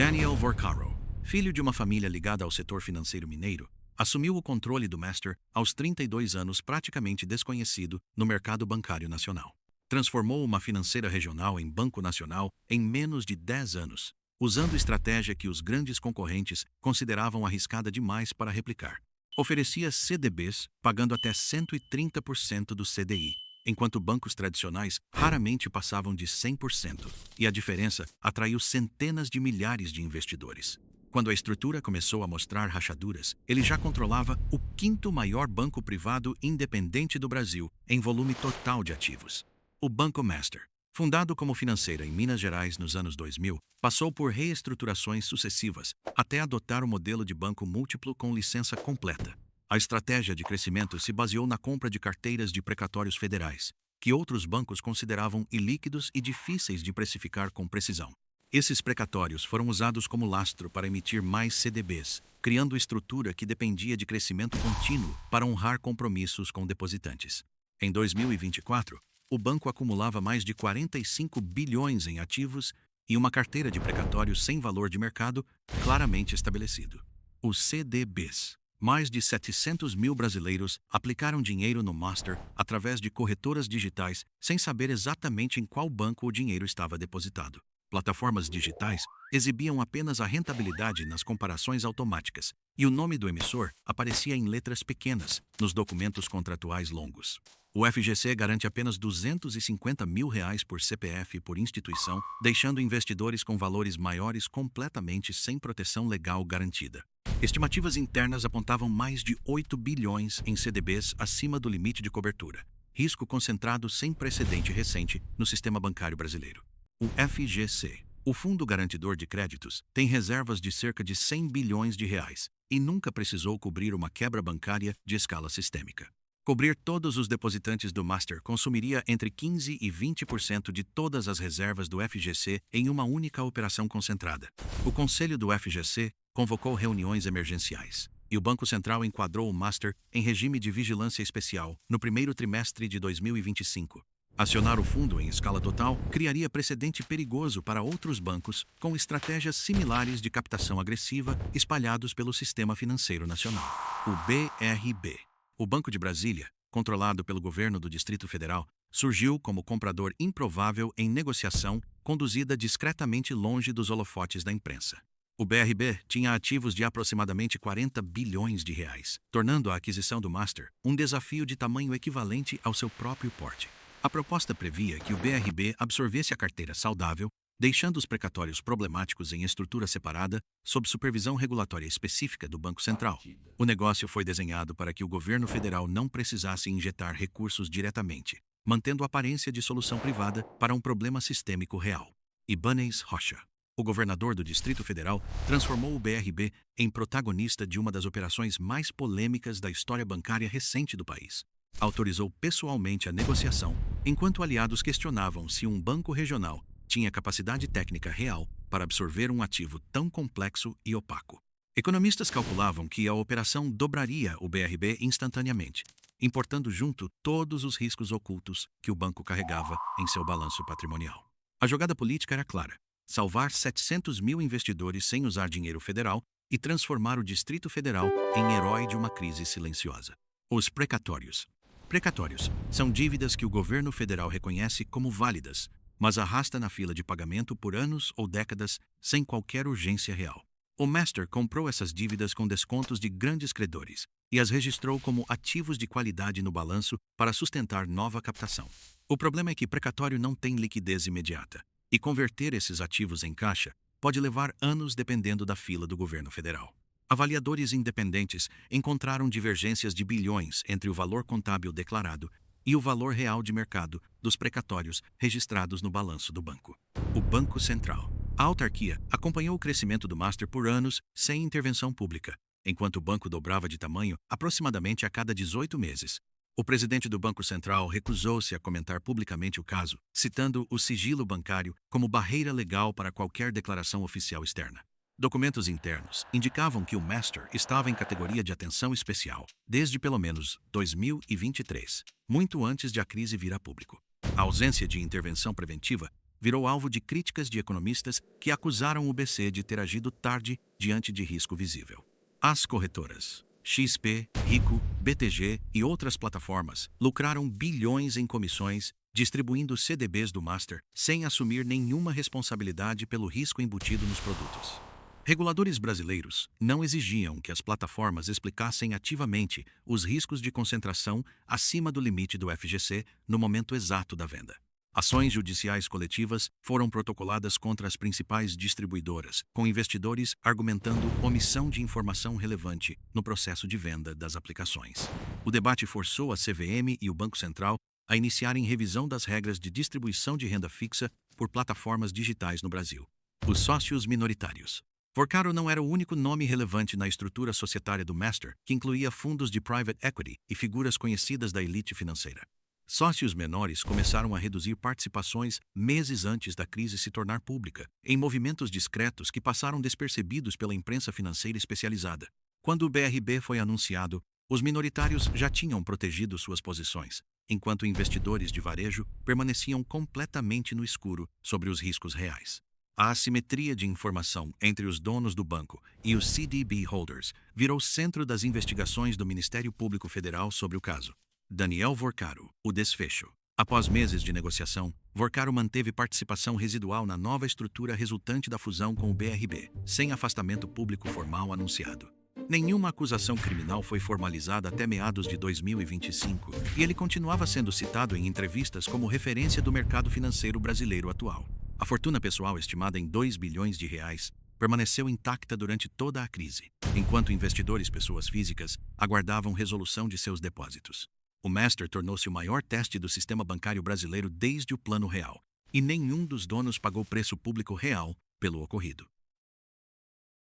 Daniel Vorcaro, filho de uma família ligada ao setor financeiro mineiro, assumiu o controle do Master aos 32 anos, praticamente desconhecido no mercado bancário nacional. Transformou uma financeira regional em banco nacional em menos de 10 anos, usando estratégia que os grandes concorrentes consideravam arriscada demais para replicar. Oferecia CDBs pagando até 130% do CDI, enquanto bancos tradicionais raramente passavam de 100%, e a diferença atraiu centenas de milhares de investidores. Quando a estrutura começou a mostrar rachaduras, ele já controlava o quinto maior banco privado independente do Brasil em volume total de ativos. O Banco Master, fundado como financeira em Minas Gerais nos anos 2000, passou por reestruturações sucessivas até adotar o modelo de banco múltiplo com licença completa. A estratégia de crescimento se baseou na compra de carteiras de precatórios federais, que outros bancos consideravam ilíquidos e difíceis de precificar com precisão. Esses precatórios foram usados como lastro para emitir mais CDBs, criando estrutura que dependia de crescimento contínuo para honrar compromissos com depositantes. Em 2024, o banco acumulava mais de 45 bilhões em ativos e uma carteira de precatórios sem valor de mercado claramente estabelecido. Os CDBs. Mais de 700 mil brasileiros aplicaram dinheiro no Master através de corretoras digitais sem saber exatamente em qual banco o dinheiro estava depositado. Plataformas digitais exibiam apenas a rentabilidade nas comparações automáticas, e o nome do emissor aparecia em letras pequenas nos documentos contratuais longos. O FGC garante apenas R$250 mil por CPF e por instituição, deixando investidores com valores maiores completamente sem proteção legal garantida. Estimativas internas apontavam mais de 8 bilhões em CDBs acima do limite de cobertura, risco concentrado sem precedente recente no sistema bancário brasileiro. O FGC, o Fundo Garantidor de Créditos, tem reservas de cerca de 100 bilhões de reais e nunca precisou cobrir uma quebra bancária de escala sistêmica. Cobrir todos os depositantes do Master consumiria entre 15% e 20% de todas as reservas do FGC em uma única operação concentrada. O Conselho do FGC convocou reuniões emergenciais, e o Banco Central enquadrou o Master em regime de vigilância especial no primeiro trimestre de 2025. Acionar o fundo em escala total criaria precedente perigoso para outros bancos com estratégias similares de captação agressiva espalhados pelo sistema financeiro nacional. O BRB, o Banco de Brasília, controlado pelo governo do Distrito Federal, surgiu como comprador improvável em negociação conduzida discretamente longe dos holofotes da imprensa. O BRB tinha ativos de aproximadamente 40 bilhões de reais, tornando a aquisição do Master um desafio de tamanho equivalente ao seu próprio porte. A proposta previa que o BRB absorvesse a carteira saudável, deixando os precatórios problemáticos em estrutura separada, sob supervisão regulatória específica do Banco Central. O negócio foi desenhado para que o governo federal não precisasse injetar recursos diretamente, mantendo a aparência de solução privada para um problema sistêmico real. Ibanez Rocha, o governador do Distrito Federal, transformou o BRB em protagonista de uma das operações mais polêmicas da história bancária recente do país. Autorizou pessoalmente a negociação, enquanto aliados questionavam se um banco regional tinha capacidade técnica real para absorver um ativo tão complexo e opaco. Economistas calculavam que a operação dobraria o BRB instantaneamente, importando junto todos os riscos ocultos que o banco carregava em seu balanço patrimonial. A jogada política era clara: salvar 700 mil investidores sem usar dinheiro federal e transformar o Distrito Federal em herói de uma crise silenciosa. Os precatórios. Precatórios são dívidas que o governo federal reconhece como válidas, mas arrasta na fila de pagamento por anos ou décadas sem qualquer urgência real. O Master comprou essas dívidas com descontos de grandes credores e as registrou como ativos de qualidade no balanço para sustentar nova captação. O problema é que precatório não tem liquidez imediata, e converter esses ativos em caixa pode levar anos dependendo da fila do governo federal. Avaliadores independentes encontraram divergências de bilhões entre o valor contábil declarado e o valor real de mercado dos precatórios registrados no balanço do banco. O Banco Central. A autarquia acompanhou o crescimento do Master por anos sem intervenção pública, enquanto o banco dobrava de tamanho aproximadamente a cada 18 meses. O presidente do Banco Central recusou-se a comentar publicamente o caso, citando o sigilo bancário como barreira legal para qualquer declaração oficial externa. Documentos internos indicavam que o Master estava em categoria de atenção especial desde pelo menos 2023, muito antes de a crise vir a público. A ausência de intervenção preventiva virou alvo de críticas de economistas que acusaram o BC de ter agido tarde diante de risco visível. As corretoras XP, Rico, BTG e outras plataformas lucraram bilhões em comissões distribuindo CDBs do Master sem assumir nenhuma responsabilidade pelo risco embutido nos produtos. Reguladores brasileiros não exigiam que as plataformas explicassem ativamente os riscos de concentração acima do limite do FGC no momento exato da venda. Ações judiciais coletivas foram protocoladas contra as principais distribuidoras, com investidores argumentando omissão de informação relevante no processo de venda das aplicações. O debate forçou a CVM e o Banco Central a iniciarem revisão das regras de distribuição de renda fixa por plataformas digitais no Brasil. Os sócios minoritários. Vorkaro não era o único nome relevante na estrutura societária do Master, que incluía fundos de private equity e figuras conhecidas da elite financeira. Sócios menores começaram a reduzir participações meses antes da crise se tornar pública, em movimentos discretos que passaram despercebidos pela imprensa financeira especializada. Quando o BRB foi anunciado, os minoritários já tinham protegido suas posições, enquanto investidores de varejo permaneciam completamente no escuro sobre os riscos reais. A assimetria de informação entre os donos do banco e os CDB holders virou centro das investigações do Ministério Público Federal sobre o caso. Daniel Vorkaro, o desfecho. Após meses de negociação, Vorkaro manteve participação residual na nova estrutura resultante da fusão com o BRB, sem afastamento público formal anunciado. Nenhuma acusação criminal foi formalizada até meados de 2025, e ele continuava sendo citado em entrevistas como referência do mercado financeiro brasileiro atual. A fortuna pessoal, estimada em 2 bilhões de reais, permaneceu intacta durante toda a crise, enquanto investidores pessoas físicas aguardavam resolução de seus depósitos. O Master tornou-se o maior teste do sistema bancário brasileiro desde o Plano Real, e nenhum dos donos pagou preço público real pelo ocorrido.